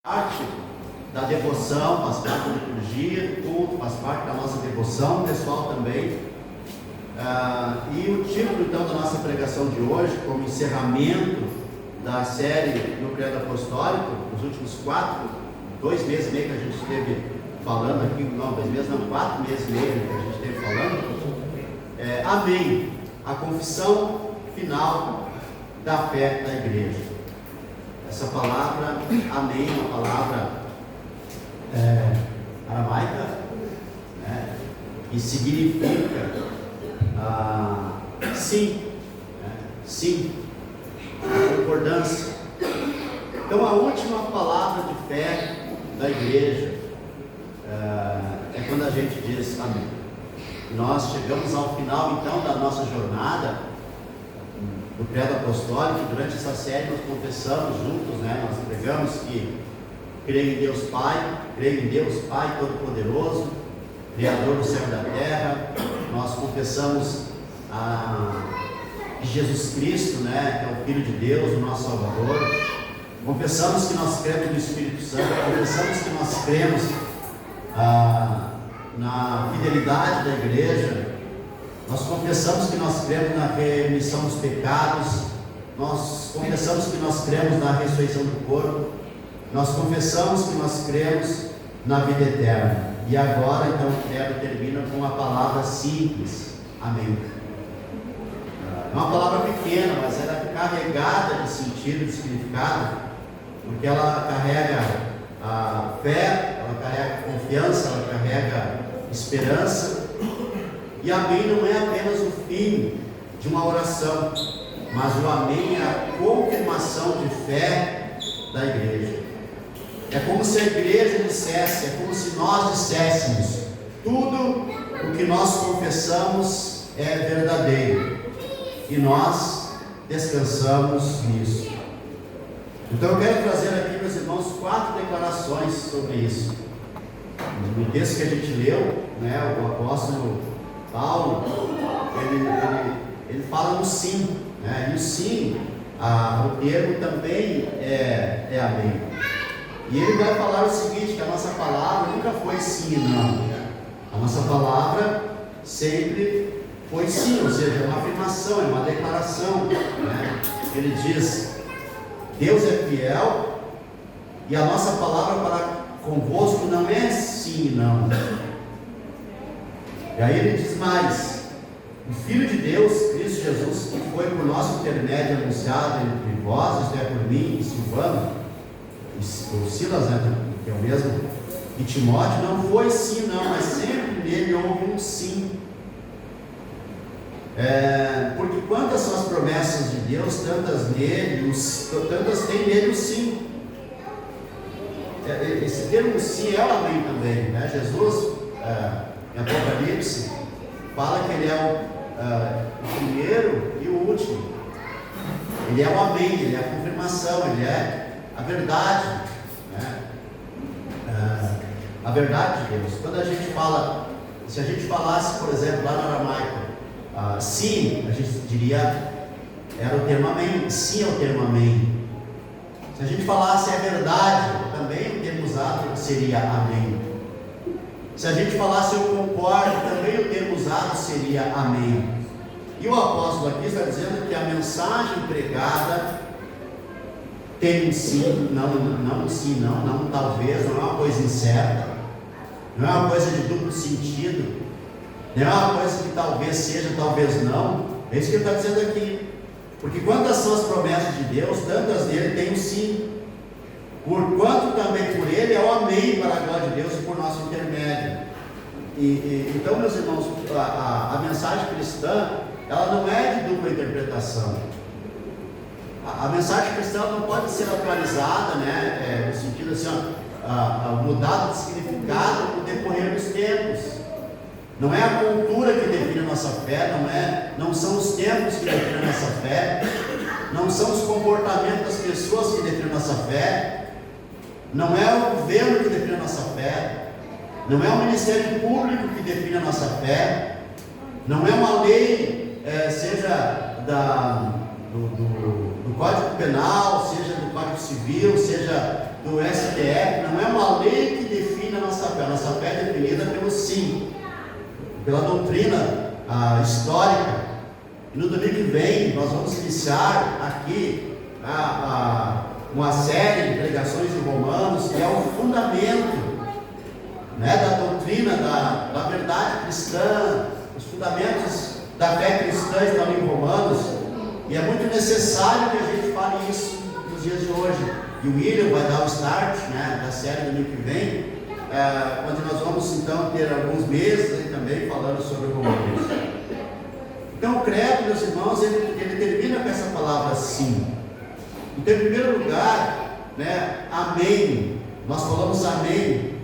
parte da devoção, faz parte da liturgia, do culto, faz parte da nossa devoção pessoal também. E o título então da nossa pregação de hoje, como encerramento da série no Credo Apostólico, nos últimos 2 meses e meio que a gente esteve falando aqui, não, 2 meses não, 4 meses e meio que a gente esteve falando, Amém, a confissão final da fé da igreja. Essa palavra, amém, é uma palavra aramaica, né, e significa sim, né, sim, concordância. Então, a última palavra de fé da igreja é quando a gente diz amém. Nós chegamos ao final, então, da nossa jornada do Credo Apostólico. Durante essa série nós confessamos juntos, né? Nós pregamos que creio em Deus Pai, creio em Deus Pai Todo-Poderoso, Criador do céu e da terra. Nós confessamos Jesus Cristo, né? Que é o Filho de Deus, o nosso Salvador. Confessamos que nós cremos no Espírito Santo, confessamos que nós cremos na fidelidade da igreja. Nós confessamos que nós cremos na remissão dos pecados, nós confessamos que nós cremos na ressurreição do corpo, nós confessamos que nós cremos na vida eterna. E agora, então, o credo termina com uma palavra simples, amém. É uma palavra pequena, mas ela é carregada de sentido, de significado, porque ela carrega a fé, ela carrega confiança, ela carrega esperança. E amém não é apenas o fim de uma oração, mas o amém é a confirmação de fé da igreja. É como se a igreja dissesse, é como se nós disséssemos: tudo o que nós confessamos é verdadeiro, e nós descansamos nisso. Então eu quero trazer aqui, meus irmãos, 4 declarações sobre isso. No texto que a gente leu, né, o apóstolo Paulo, ele fala no sim, né? E o sim, o termo também é amém. E ele vai falar o seguinte, que a nossa palavra nunca foi sim e não. A nossa palavra sempre foi sim, ou seja, é uma afirmação, é uma declaração, né? Ele diz: Deus é fiel, e a nossa palavra para convosco não é sim e não. E aí ele diz mais: o Filho de Deus, Cristo Jesus, que foi por nosso intermédio anunciado entre vós, isto é, por mim e Silvano, o Silas, né, que é o mesmo, e Timóteo, não foi sim não, mas sempre nele houve um sim. Porque quantas são as promessas de Deus, tantas tem nele o sim. Esse termo sim é o amém também, né? Jesus, em Apocalipse, fala que ele é o primeiro e o último. Ele é o amém, ele é a confirmação, ele é a verdade, né? A verdade de Deus. Quando a gente fala, se a gente falasse, por exemplo, lá no aramaico, sim, a gente diria, era o termo amém. Sim é o termo amém. Se a gente falasse é verdade, também o termo usado seria amém. Se a gente falasse eu concordo, também o termo usado seria amém. E o apóstolo aqui está dizendo que a mensagem pregada tem um sim, não, talvez, não é uma coisa incerta, não é uma coisa de duplo sentido, não é uma coisa que talvez seja, talvez não. É isso que ele está dizendo aqui. Porque quantas são as promessas de Deus, tantas dele tem um sim. Porquanto também por ele é o amém para a glória de Deus e por nosso intermédio. Então, meus irmãos, a mensagem cristã, ela não é de dupla interpretação. A mensagem cristã não pode ser atualizada, né, no sentido assim, mudada de significado no decorrer dos tempos. Não é a cultura que define a nossa fé, não são os tempos que definem a nossa fé, não são os comportamentos das pessoas que definem a nossa fé, não é o governo que define a nossa fé, não é o Ministério Público que define a nossa fé, não é uma lei, seja do Código Penal, seja do Código Civil, seja do STF, não é uma lei que define a nossa fé. A nossa fé é definida pelo sim, pela doutrina histórica. E no domingo que vem nós vamos iniciar aqui uma série de pregações de Romanos, que é o fundamento, né, da doutrina, da verdade cristã. Os fundamentos da fé cristã estão em Romanos, e é muito necessário que a gente fale isso nos dias de hoje. E o William vai dar o start, né, da série do domingo que vem, onde nós vamos então ter alguns meses aí também falando sobre Romanos. Então o credo, meus irmãos, ele termina com essa palavra sim. Então, em primeiro lugar, né, amém. Nós falamos amém.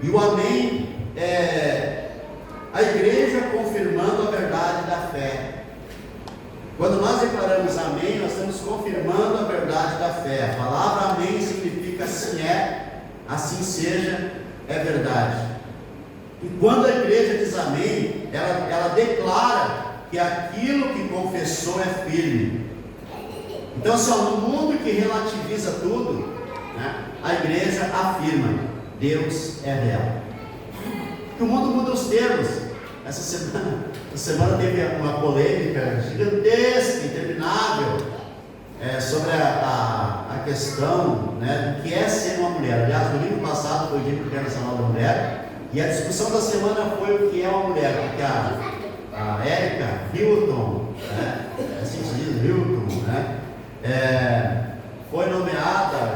E o amém é a igreja confirmando a verdade da fé. Quando nós declaramos amém, nós estamos confirmando a verdade da fé. A palavra amém significa assim é, assim seja, é verdade. E quando a igreja diz amém, ela declara que aquilo que confessou é firme. Então, assim, no mundo que relativiza tudo, né, a igreja afirma: Deus é real. Que o mundo muda os termos. Essa semana teve uma polêmica gigantesca, interminável, sobre a questão, né, do que é ser uma mulher. Aliás, no domingo passado foi o Dia Internacional da Mulher, e a discussão da semana foi o que é uma mulher, porque a Erika Hilton, né, assim se diz, Hilton, né, foi nomeada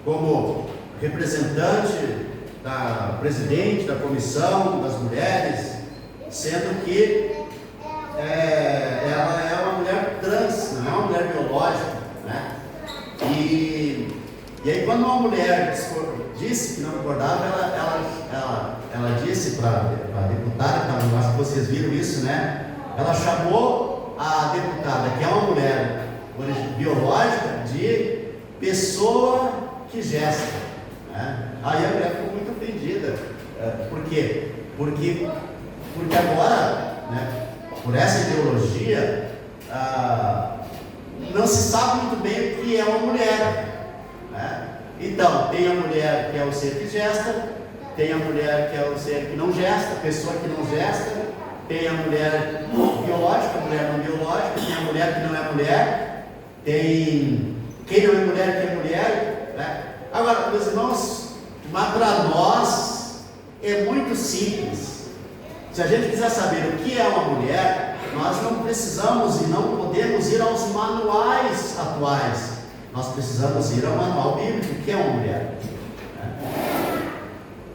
como representante da presidente da comissão das mulheres, sendo que ela é uma mulher trans, não é uma mulher biológica, né? E aí, quando uma mulher disse que não concordava, ela disse para a deputada, então, acho que vocês viram isso, né? Ela chamou a deputada, que é uma mulher biológica, de pessoa que gesta, né? Aí a mulher ficou muito ofendida. Por quê? Porque agora, né, por essa ideologia, não se sabe muito bem o que é uma mulher, né? Então, tem a mulher que é o ser que gesta, tem a mulher que é o ser que não gesta, a pessoa que não gesta, tem a mulher biológica, a mulher não biológica, tem a mulher que não é mulher, tem quem não é mulher, que é mulher, né? Agora, meus irmãos, mas para nós é muito simples. Se a gente quiser saber o que é uma mulher, nós não precisamos e não podemos ir aos manuais atuais. Nós precisamos ir ao manual bíblico. O que é uma mulher?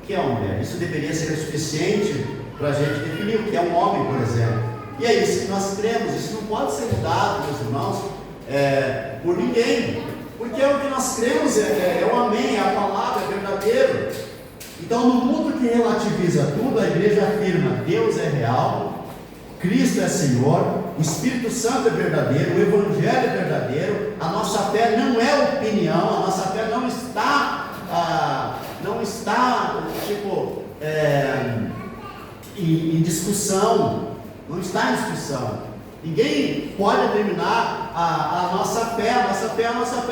O que é uma mulher? Isso deveria ser o suficiente para a gente definir o que é um homem, por exemplo. E é isso que nós cremos. Isso não pode ser mudado, meus irmãos, por ninguém. Porque é o que nós cremos, é o amém, é a palavra, é verdadeiro. Então, no mundo que relativiza tudo, a igreja afirma: Deus é real, Cristo é Senhor, o Espírito Santo é verdadeiro, o Evangelho é verdadeiro, a nossa fé não é opinião, a nossa fé não está em discussão, não está em discussão. Ninguém pode determinar a nossa fé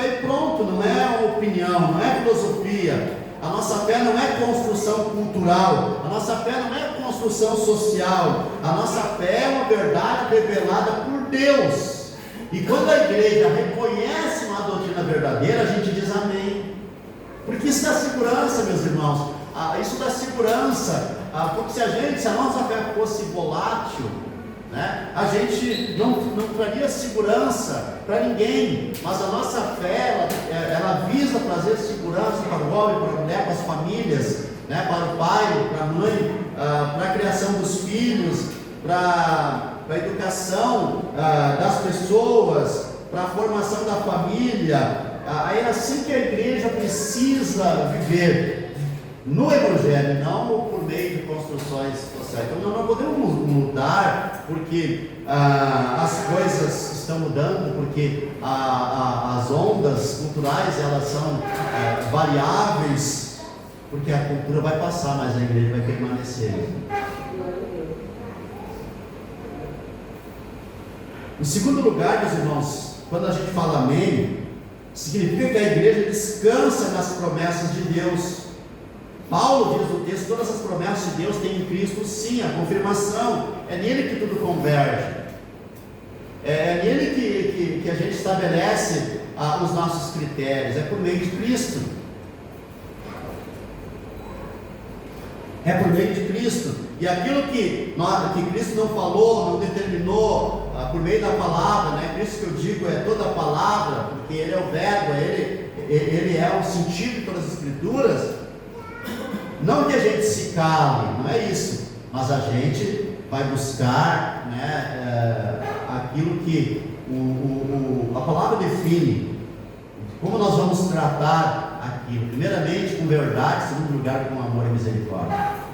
e pronto, não é opinião, não é filosofia. A nossa fé não é construção cultural, a nossa fé não é construção social, a nossa fé é uma verdade revelada por Deus. E quando a igreja reconhece uma doutrina verdadeira, a gente diz amém. Porque isso dá segurança, meus irmãos, isso dá segurança, porque se a nossa fé fosse volátil, né, a gente não traria segurança para ninguém, mas a nossa fé, ela visa trazer segurança para o homem, para a mulher, para as famílias, né, para o pai, para a mãe, para a criação dos filhos, para a educação das pessoas, para a formação da família. É assim que a igreja precisa viver no Evangelho, não por meio de construções sociais. Então nós não podemos mudar porque as coisas estão mudando, porque as ondas culturais elas são variáveis, porque a cultura vai passar, mas a igreja vai permanecer. Em segundo lugar, meus irmãos, quando a gente fala amém, Significa que a igreja descansa nas promessas de Deus. Paulo diz no texto: todas as promessas de Deus têm em Cristo sim, a confirmação. É nele que tudo converge. É nele que a gente estabelece os nossos critérios. É por meio de Cristo. É por meio de Cristo. E aquilo que Cristo não falou, não determinou, por meio da palavra, né? Por isso que eu digo, é toda a palavra, porque Ele é o verbo, Ele é o sentido de todas as escrituras. Não que a gente se cale, não é isso, mas a gente vai buscar, né, aquilo que a palavra define, como nós vamos tratar aquilo. Primeiramente com verdade, em segundo lugar com amor e misericórdia.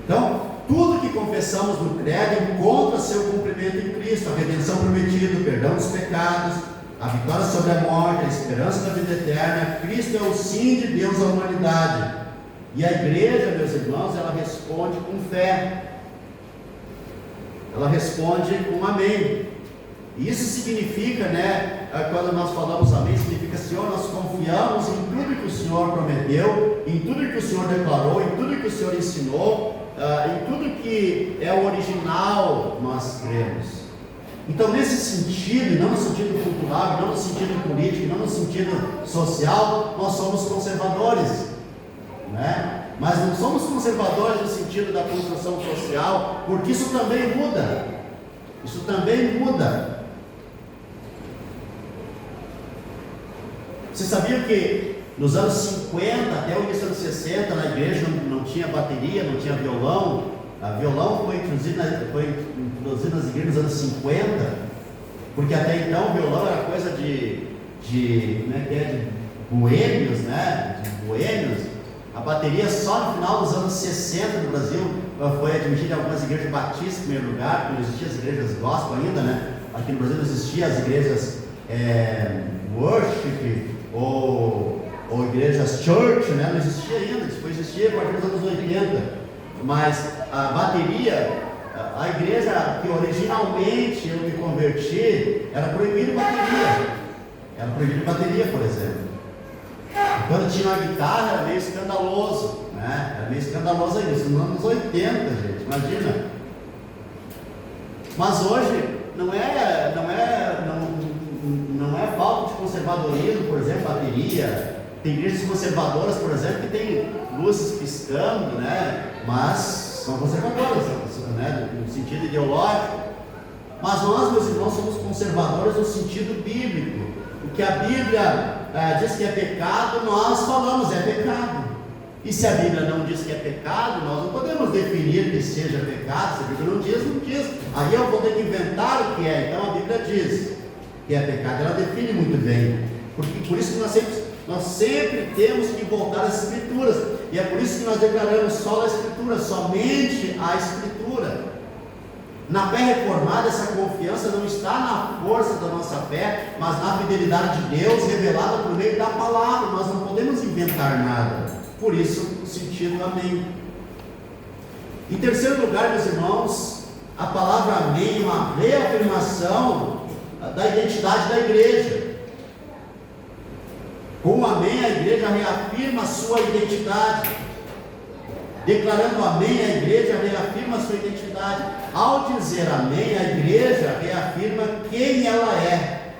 Então, tudo que confessamos no credo encontra seu cumprimento em Cristo: a redenção prometida, o perdão dos pecados, a vitória sobre a morte, a esperança da vida eterna. Cristo é o sim de Deus à humanidade. E a igreja, meus irmãos, ela responde com fé. Ela responde com amém. E isso significa, né, quando nós falamos amém, significa: Senhor, nós confiamos em tudo que o Senhor prometeu, em tudo que o Senhor declarou, em tudo que o Senhor ensinou, em tudo que é o original, nós cremos. Então, nesse sentido, não no sentido cultural, não no sentido político, não no sentido social, nós somos conservadores, né? Mas não somos conservadores no sentido da construção social, porque isso também muda. Isso também muda. Você sabia que nos anos 50 até o início dos anos 60, na igreja não tinha bateria, não tinha violão? Violão foi introduzido nas igrejas nos anos 50, porque até então o violão era coisa de boêmios, né? De boêmios. A bateria só no final dos anos 60 no Brasil foi admitida em algumas igrejas batistas, em primeiro lugar, porque não existiam as igrejas gospel ainda, né? Aqui no Brasil não existiam as igrejas worship ou igrejas church, né? Não existia ainda, depois existia a partir dos anos 80. Mas a bateria, a igreja que originalmente eu me converti, era proibido bateria. Era proibido bateria, por exemplo. Quando tinha uma guitarra era meio escandaloso, né? Era meio escandaloso ainda, isso nos anos 80, gente, imagina. Mas hoje não é falta de conservadorismo, por exemplo, bateria. Tem igrejas conservadoras, por exemplo, que tem luzes piscando, né? Mas são conservadoras, né? No sentido ideológico. Mas nós, meus irmãos, somos conservadores no sentido bíblico. O que a Bíblia diz que é pecado, nós falamos é pecado. E se a Bíblia não diz que é pecado, nós não podemos definir que seja pecado. Se a Bíblia não diz, não diz. Aí eu vou ter que inventar o que é. Então a Bíblia diz que é pecado, ela define muito bem. Por isso que nós sempre temos que voltar às Escrituras. E é por isso que nós declaramos só a Escritura, somente a Escritura. Na fé reformada, essa confiança não está na força da nossa fé, mas na fidelidade de Deus revelada por meio da palavra. Nós não podemos inventar nada. Por isso, o sentido amém. Em terceiro lugar, meus irmãos, a palavra amém é uma reafirmação da identidade da igreja. Com o amém, a igreja reafirma a sua identidade. Declarando amém, a igreja reafirma a sua identidade. Ao dizer amém, a igreja reafirma quem ela é.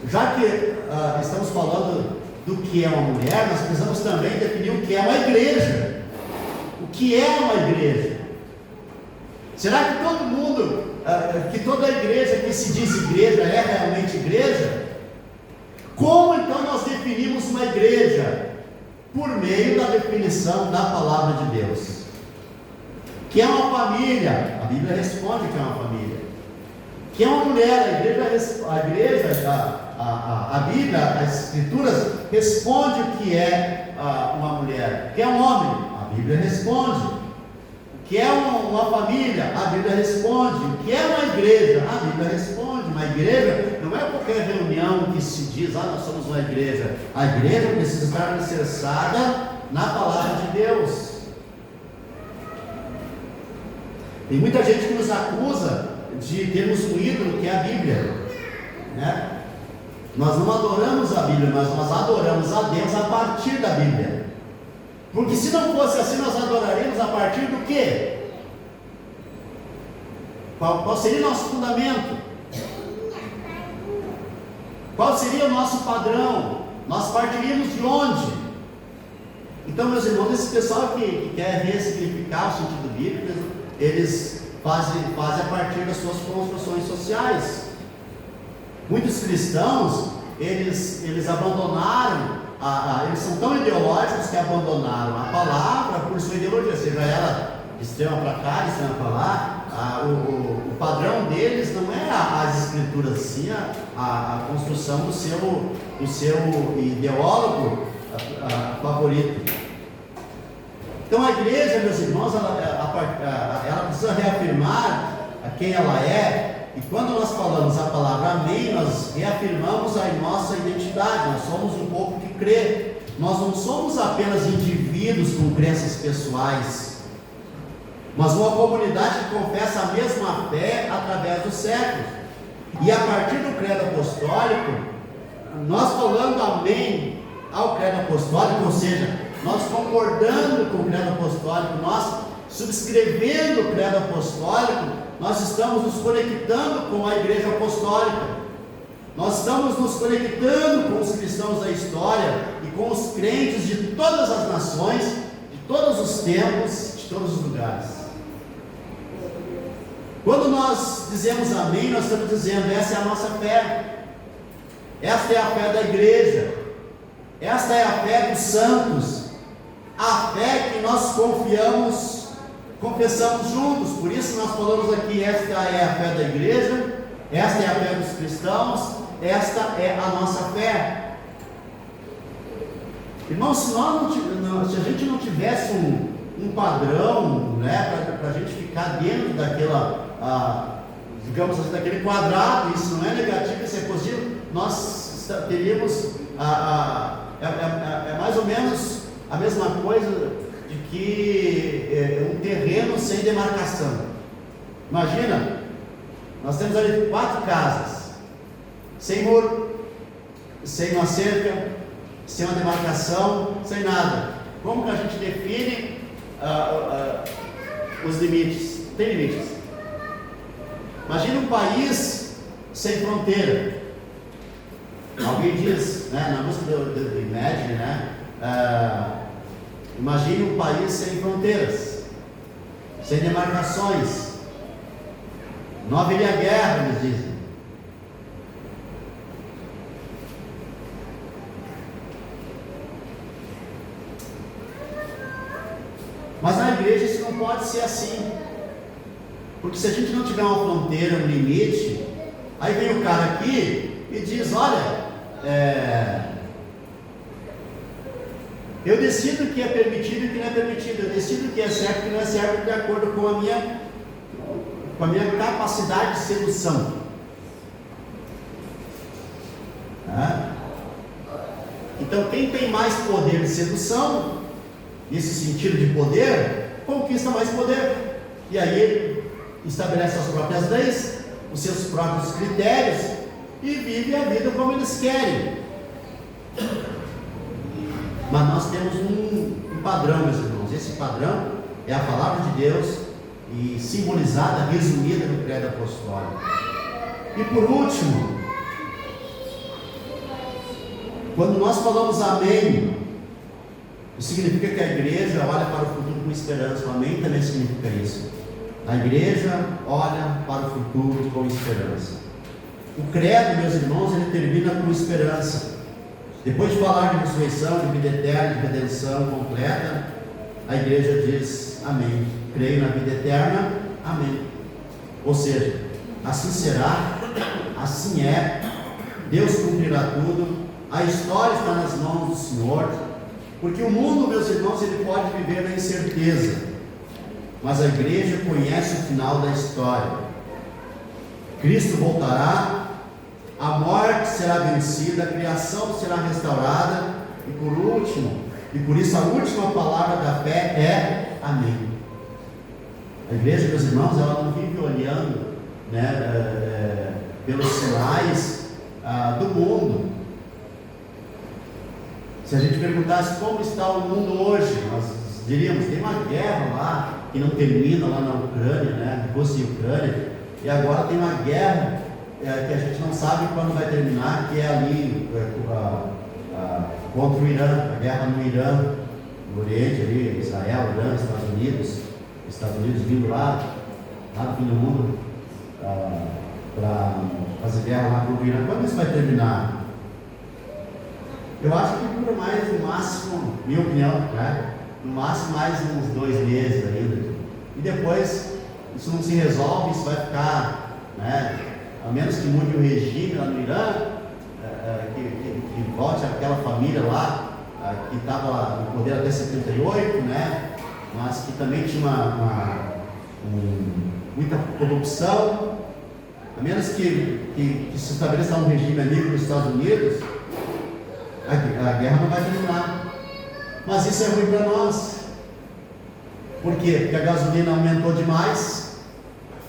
Já que estamos falando do que é uma mulher, nós precisamos também definir o que é uma igreja. O que é uma igreja? Será que todo mundo, que toda igreja que se diz igreja é realmente igreja? Como então nós definimos uma igreja? Por meio da definição da palavra de Deus. Que é uma família? A Bíblia responde que é uma família. Que é uma mulher? A Bíblia, as Escrituras responde o que é uma mulher. Que é um homem? A Bíblia responde. O que é uma família? A Bíblia responde. O que é uma igreja? A Bíblia responde. Uma igreja não é qualquer reunião que se diz, nós somos uma igreja. A igreja precisa estar alicerçada na palavra de Deus. Tem muita gente que nos acusa de termos um ídolo que é a Bíblia, né? Nós não adoramos a Bíblia, mas nós adoramos a Deus a partir da Bíblia. Porque se não fosse assim, nós adoraríamos a partir do quê? Qual seria o nosso fundamento? Qual seria o nosso padrão? Nós partiríamos de onde? Então, meus irmãos, esse pessoal que quer ressignificar o sentido bíblico, eles fazem a partir das suas construções sociais. Muitos cristãos, eles abandonaram, eles são tão ideológicos que abandonaram a palavra por sua ideologia, seja ela de extrema para cá, de extrema para lá. O padrão deles não é as escrituras, sim a construção do seu ideólogo favorito. Então a igreja, meus irmãos, ela precisa reafirmar quem ela é. E quando nós falamos a palavra amém, nós reafirmamos a nossa identidade. Nós somos um povo que crê. Nós não somos apenas indivíduos com crenças pessoais, mas uma comunidade que confessa a mesma fé através dos séculos. E a partir do credo apostólico, nós falando amém ao credo apostólico, ou seja, nós concordando com o credo apostólico, nós subscrevendo o credo apostólico, nós estamos nos conectando com a igreja apostólica. Nós estamos nos conectando com os cristãos da história e com os crentes de todas as nações, de todos os tempos, de todos os lugares. Quando nós dizemos amém, nós estamos dizendo: essa é a nossa fé, esta é a fé da igreja, esta é a fé dos santos, a fé que nós confessamos juntos. Por isso nós falamos aqui: esta é a fé da igreja, esta é a fé dos cristãos, esta é a nossa fé. Irmãos, se a gente não tivesse um padrão, né, para a gente ficar dentro daquela, digamos assim, daquele quadrado, isso não é negativo, isso é positivo, nós teríamos, é mais ou menos a mesma coisa de que um terreno sem demarcação. Imagina, nós temos ali 4 casas, sem muro, sem uma cerca, sem uma demarcação, sem nada. Como que a gente define os limites? Tem limites. Imagina um país sem fronteira. Alguém diz, né, na música do Imagine, né? Imagine um país sem fronteiras, sem demarcações. Não haveria guerra, eles dizem. Mas na igreja isso não pode ser assim. Porque se a gente não tiver uma fronteira, um limite, aí vem o cara aqui e diz: olha, eu decido o que é permitido e o que não é permitido, eu decido o que é certo e o que não é certo, de acordo com a minha capacidade de sedução. Então quem tem mais poder de sedução, nesse sentido de poder, conquista mais poder. E aí ele estabelece as próprias leis, os seus próprios critérios e vive a vida como eles querem. Mas nós temos um padrão, meus irmãos. Esse padrão é a palavra de Deus, e simbolizada, resumida no credo apostólico. E por último, quando nós falamos amém, significa que a igreja olha para o futuro com esperança. O amém também significa isso. A igreja olha para o futuro com esperança. O credo, meus irmãos, ele termina com esperança. Depois de falar de ressurreição, de vida eterna, de redenção completa, a igreja diz amém. Creio na vida eterna, amém. Ou seja, assim será, assim é, Deus cumprirá tudo, a história está nas mãos do Senhor. Porque o mundo, meus irmãos, ele pode viver na incerteza, mas a igreja conhece o final da história. Cristo voltará, a morte será vencida, a criação será restaurada, e por isso a última palavra da fé é amém. A igreja, meus irmãos, ela não vive olhando né, pelos sinais do mundo. Se a gente perguntasse como está o mundo hoje, nós diríamos, tem uma guerra lá, que não termina lá na Ucrânia, né, Rússia e Ucrânia, e agora tem uma guerra que a gente não sabe quando vai terminar, que é ali contra o Irã, a guerra no Irã, no Oriente, ali, Israel, Irã, Estados Unidos vindo lá do fim do mundo para fazer guerra lá contra o Irã. Quando isso vai terminar? Eu acho que dura mais, no máximo, minha opinião, né? No máximo mais uns 2 meses ainda. E depois isso não se resolve, isso vai ficar, né? A menos que mude o regime lá no Irã, que volte aquela família lá, que estava no poder até 78, né? Mas que também tinha muita corrupção. A menos que se estabeleça um regime amigo dos Estados Unidos, a guerra não vai terminar. Mas isso é ruim para nós. Por quê? Porque a gasolina aumentou demais,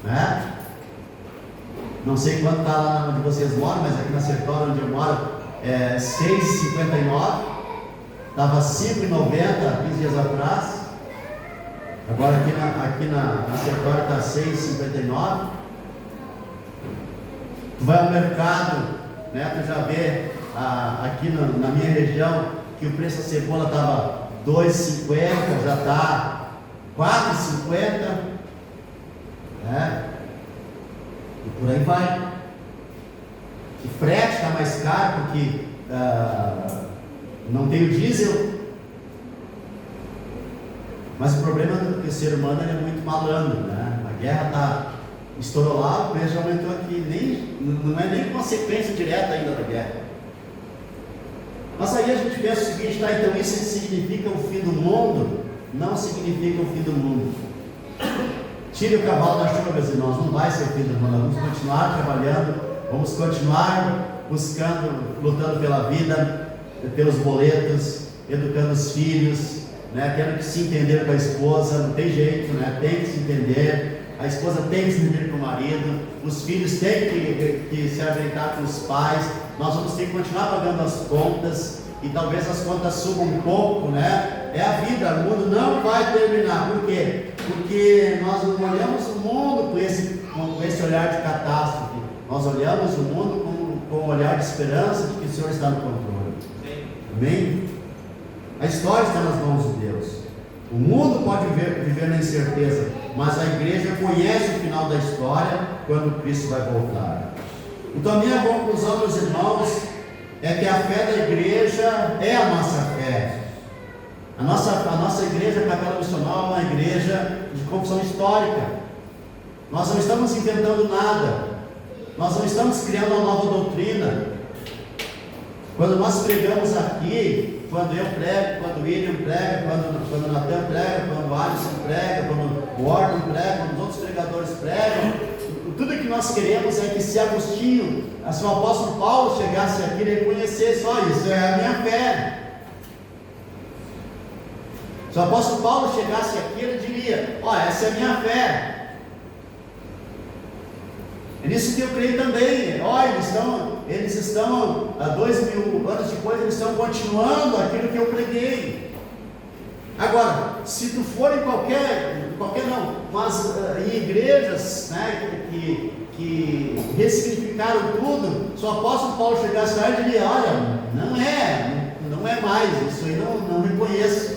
né? Não sei quanto está lá onde vocês moram, mas aqui na Sertório, onde eu moro, é 6,59. Estava 5,90 15 dias atrás. Agora aqui na Sertório está 6,59. Tu vai ao mercado, né? Tu já vê aqui na minha região que o preço da cebola estava 2,50, já está 4,50, né? E por aí vai. O frete está mais caro porque não tem o diesel. Mas o problema é que o ser humano é muito malandro, né? A guerra estourou lá, o preço já aumentou aqui. Não é nem consequência direta ainda da guerra. Mas aí a gente pensa o seguinte, então isso significa o fim do mundo? Não significa o fim do mundo. Tire o cavalo da chuva, meus irmãos, não vai ser o fim do mundo. Vamos continuar trabalhando, vamos continuar buscando, lutando pela vida, pelos boletos, educando os filhos, né? Tendo que se entender com a esposa, não tem jeito, né? Tem que se entender. A esposa tem que se entender com o marido, os filhos têm que se ajeitar com os pais. Nós vamos ter que continuar pagando as contas, e talvez as contas subam um pouco, né? É a vida, o mundo não vai terminar. Por quê? Porque nós não olhamos o mundo com esse olhar de catástrofe. Nós olhamos o mundo com um olhar de esperança de que o Senhor está no controle. Amém? A história está nas mãos de Deus. O mundo pode viver na incerteza, mas a igreja conhece o final da história quando Cristo vai voltar. Então a minha conclusão, meus irmãos, é que a fé da igreja é a nossa fé. A nossa igreja Capela Missional é uma igreja de confissão histórica. Nós não estamos inventando nada. Nós não estamos criando uma nova doutrina. Quando nós pregamos aqui, quando eu prego, quando o William prega, quando o Natan prega, quando o Alisson prega, quando o Gordon prega, quando os outros pregadores pregam, tudo que nós queremos é que se Agostinho, se o apóstolo Paulo chegasse aqui e reconhecesse, olha, isso é a minha fé. Se o apóstolo Paulo chegasse aqui, ele diria, olha, essa é a minha fé. É nisso que eu creio também. Olha, eles estão há 2000 anos depois, eles estão continuando aquilo que eu preguei. Agora, se tu for em qualquer não, mas em igrejas, né, que ressignificaram tudo, se o apóstolo Paulo chegasse lá e diria, olha, não é mais, isso aí não reconheço.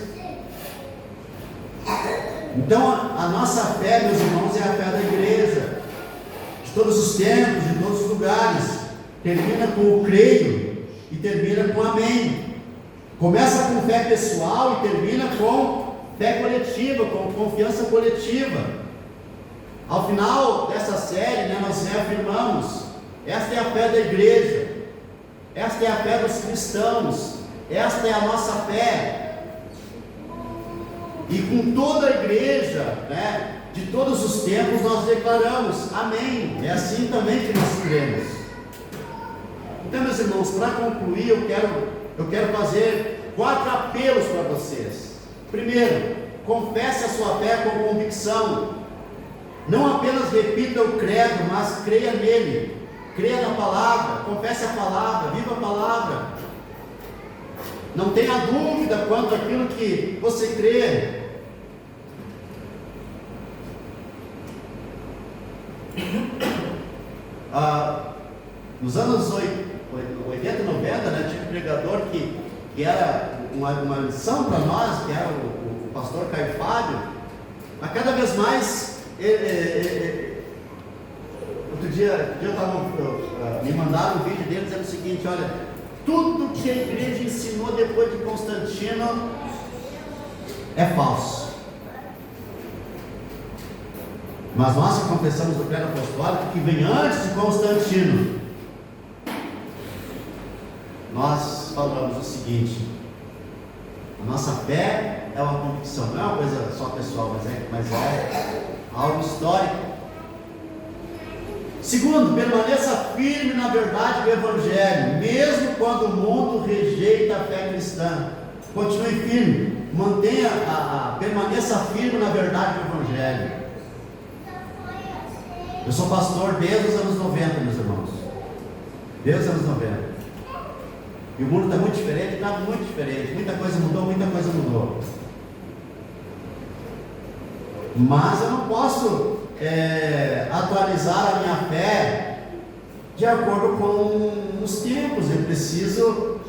Então a nossa fé, meus irmãos, é a fé da igreja, de todos os tempos, de todos os lugares. Termina com o creio e termina com amém. Começa com fé pessoal e termina com fé coletiva, com confiança coletiva. Ao final dessa série, né, nós reafirmamos, esta é a fé da igreja, esta é a fé dos cristãos, esta é a nossa fé. E com toda a igreja, né, de todos os tempos, nós declaramos amém. É assim também que nós cremos. Então, meus irmãos, para concluir, eu quero fazer 4 apelos para vocês. Primeiro, confesse a sua fé com convicção. Não apenas repita o credo, mas creia nele. Creia na palavra, confesse a palavra, viva a palavra. Não tenha dúvida quanto àquilo que você crê. Nos anos 80 e 90, né, tinha um pregador que era uma lição para nós, que era o pastor Caio Fábio. Mas cada vez mais, outro dia me mandaram um vídeo dele dizendo o seguinte: olha, tudo que a igreja ensinou depois de Constantino é falso. Mas nós que confessamos do credo apostólico que vem antes de Constantino, nós falamos o seguinte: a nossa fé é uma convicção, não é uma coisa só pessoal, mas é algo histórico. Segundo, permaneça firme na verdade do Evangelho, mesmo quando o mundo rejeita a fé cristã. Continue firme, permaneça firme na verdade do Evangelho. Eu sou pastor desde os anos 90, meus irmãos. Desde os anos 90. E o mundo está muito diferente, está muito diferente. Muita coisa mudou, muita coisa mudou. Mas eu não posso atualizar a minha fé de acordo com os tempos. Eu preciso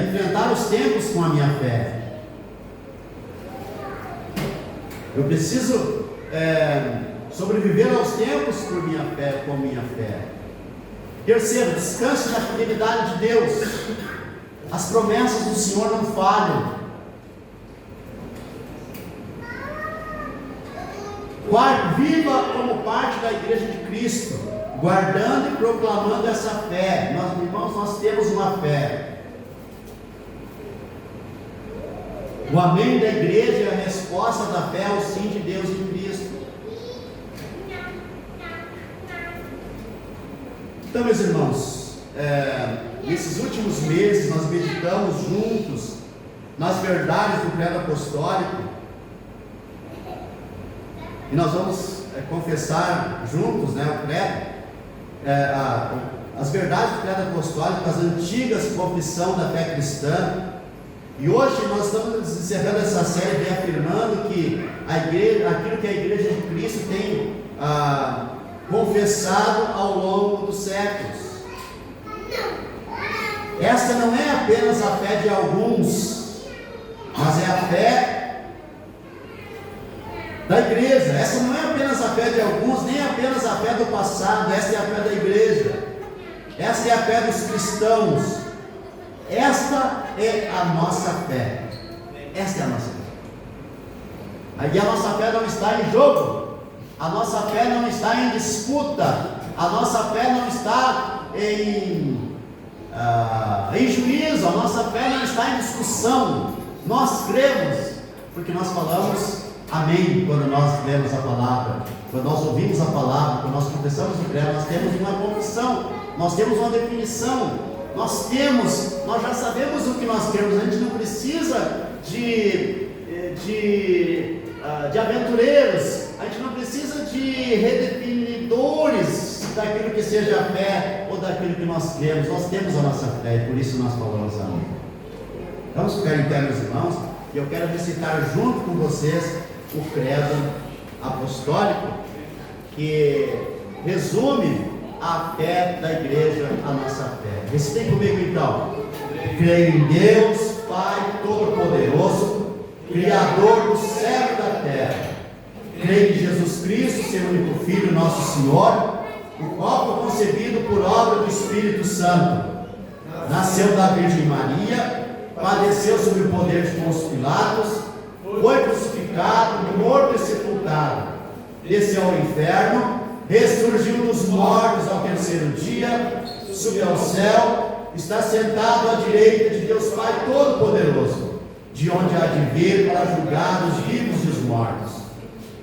enfrentar os tempos com a minha fé. Eu preciso sobreviver aos tempos por minha fé, com minha fé. Terceiro, descanse na fidelidade de Deus. As promessas do Senhor não falham. Quarto, viva como parte da igreja de Cristo, guardando e proclamando essa fé. Nós, irmãos, nós temos uma fé. O amém da igreja é a resposta da fé ao sim de Deus em Cristo. Então, meus irmãos, nesses últimos meses nós meditamos juntos nas verdades do credo apostólico, e nós vamos confessar juntos, o credo, as verdades do credo apostólico, as antigas confissão da fé cristã. E hoje nós estamos encerrando essa série reafirmando que a igreja, aquilo que a igreja de Cristo tem confessado ao longo dos séculos. Esta não é apenas a fé de alguns, mas é a fé da igreja. Essa não é apenas a fé de alguns, nem apenas a fé do passado. Esta é a fé da igreja. Esta é a fé dos cristãos. Esta é a nossa fé. Esta é a nossa fé. Aí a nossa fé não está em jogo. A nossa fé não está em disputa. A nossa fé não está em juízo. A nossa fé não está em discussão. Nós cremos, porque nós falamos amém quando nós lemos a palavra, quando nós ouvimos a palavra, quando nós confessamos o credo. Nós temos uma confissão, nós temos uma definição, nós já sabemos o que nós queremos. A gente não precisa de aventureiros, a gente não precisa de redefinidores daquilo que seja a fé ou daquilo que nós queremos. Nós temos a nossa fé e por isso nós falamos amém. Vamos ficar em pé, meus irmãos, e eu quero recitar junto com vocês o credo apostólico, que resume a fé da igreja, a nossa fé. Recitem comigo então. Creio em Deus, Pai Todo-Poderoso, Criador do céu e da terra. Creio em Jesus Cristo, seu único Filho, nosso Senhor, o qual foi concebido por obra do Espírito Santo. Nasceu da Virgem Maria, padeceu sob o poder de Pôncio Pilatos, foi crucificado, morto e sepultado, desceu ao inferno, ressurgiu dos mortos ao terceiro dia, subiu ao céu, está sentado à direita de Deus Pai Todo-Poderoso, de onde há de vir para julgar os vivos e os mortos.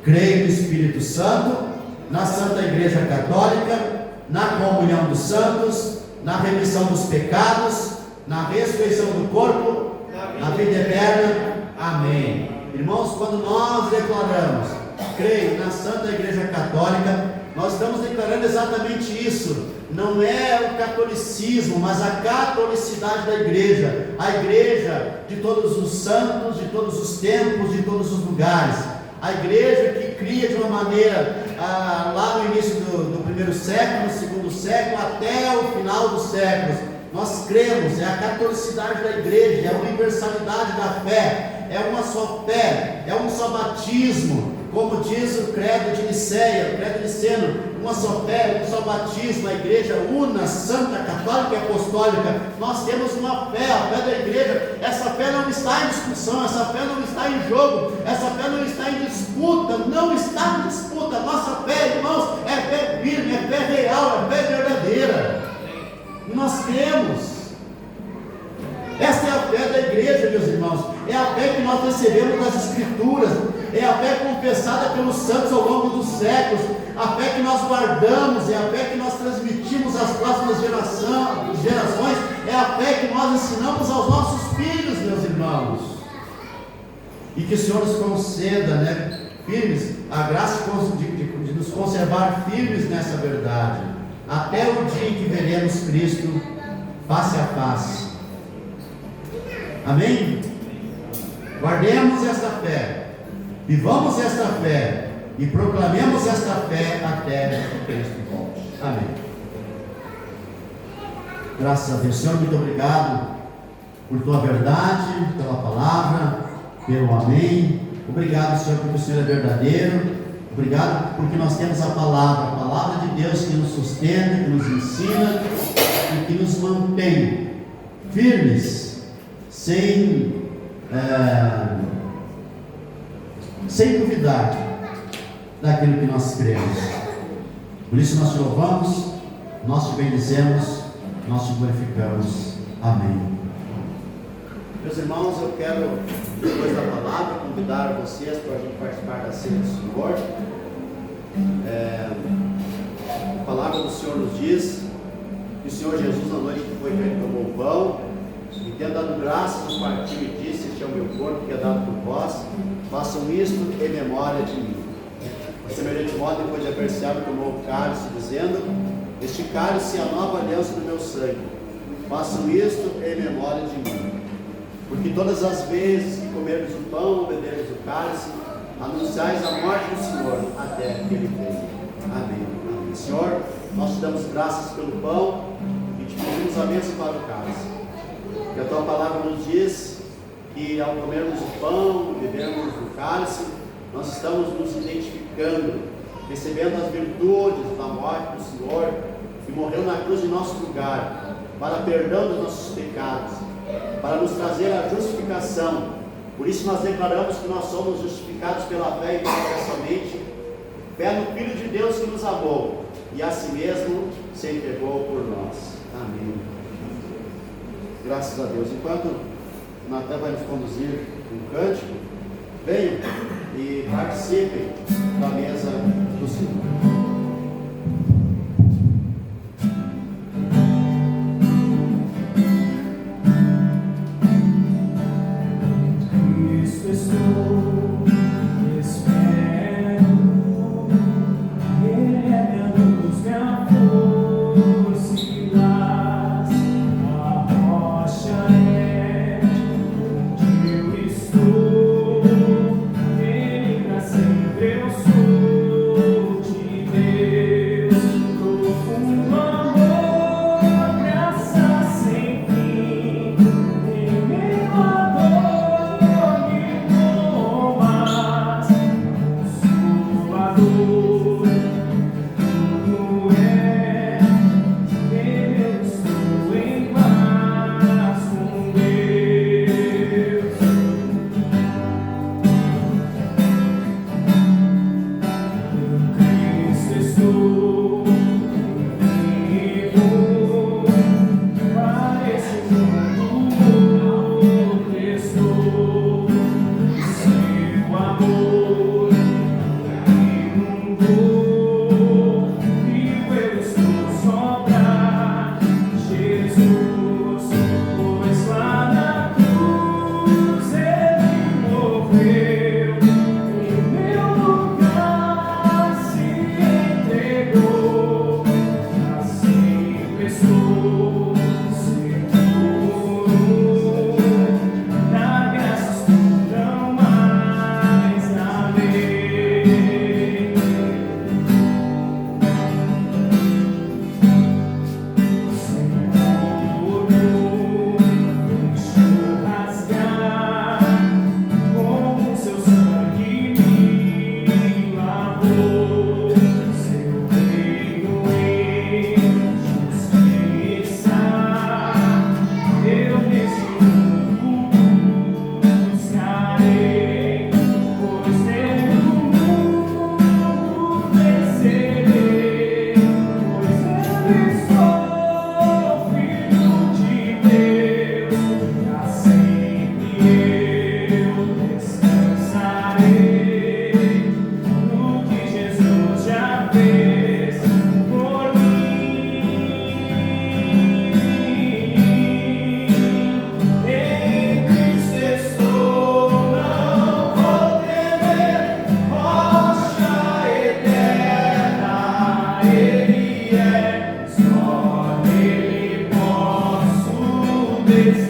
Creio no Espírito Santo, na Santa Igreja Católica, na comunhão dos santos, na remissão dos pecados, na ressurreição do corpo, na vida eterna. Amém. Irmãos, quando nós declaramos creio na Santa Igreja Católica, nós estamos declarando exatamente isso. Não é o catolicismo, mas a catolicidade da igreja, a igreja de todos os santos, de todos os tempos, de todos os lugares, a igreja que cria de uma maneira lá no início do primeiro século, segundo século, até o final dos séculos. Nós cremos, é a catolicidade da igreja, é a universalidade da fé, é uma só fé, é um só batismo, como diz o credo de Niceia, o credo niceno, uma só fé, um só batismo, a igreja una, santa, católica e apostólica. Nós temos uma fé, a fé da igreja. Essa fé não está em discussão, essa fé não está em jogo, essa fé não está em disputa, não está em disputa. Nossa fé, irmãos, é fé firme, é fé real, é fé verdadeira. E nós cremos. Esta é a fé da igreja, meus irmãos, é a fé que nós recebemos das Escrituras, é a fé confessada pelos santos ao longo dos séculos, a fé que nós guardamos, é a fé que nós transmitimos às próximas gerações, é a fé que nós ensinamos aos nossos filhos, meus irmãos. E que o Senhor nos conceda, firmes, a graça de nos conservar firmes nessa verdade, até o dia em que veremos Cristo face a face. Amém? Guardemos esta fé, vivamos esta fé e proclamemos esta fé até que Cristo volte. Amém. Graças a Deus, Senhor, muito obrigado por tua verdade, pela palavra, pelo amém. Obrigado, Senhor, porque o Senhor é verdadeiro. Obrigado porque nós temos a palavra de Deus que nos sustenta, que nos ensina e que nos mantém firmes, sem duvidar daquilo que nós cremos. Por isso nós te louvamos, nós te bendizemos, nós te glorificamos. Amém. Meus irmãos, eu quero, depois da palavra, convidar vocês para a gente participar da ceia do Senhor. A palavra do Senhor nos diz que o Senhor Jesus, na noite que foi feito, tomou o pão e, tendo dado graças, o partiu e disse: este é o meu corpo que é dado por vós, façam isto em memória de mim. Por semelhante modo, depois de haver ceado, tomou o cálice, dizendo: este cálice é a nova aliança do meu sangue, façam isto em memória de mim. Porque todas as vezes que comerdes o pão ou beberdes o cálice, anunciais a morte do Senhor até que Ele venha. Amém. Amém. Senhor, nós te damos graças pelo pão e te pedimos a bênção para o cálice. Que a tua palavra nos diz que ao comermos o pão e bebermos o cálice, nós estamos nos identificando, recebendo as virtudes da morte do Senhor, que morreu na cruz em nosso lugar, para perdão dos nossos pecados, para nos trazer a justificação. Por isso nós declaramos que nós somos justificados pela fé e pela somente fé no Filho de Deus que nos amou e a si mesmo se entregou por nós. Amém. Graças a Deus. Enquanto o Natan vai nos conduzir um cântico, venham e participem da mesa do Senhor. Sempre eu sou de Deus.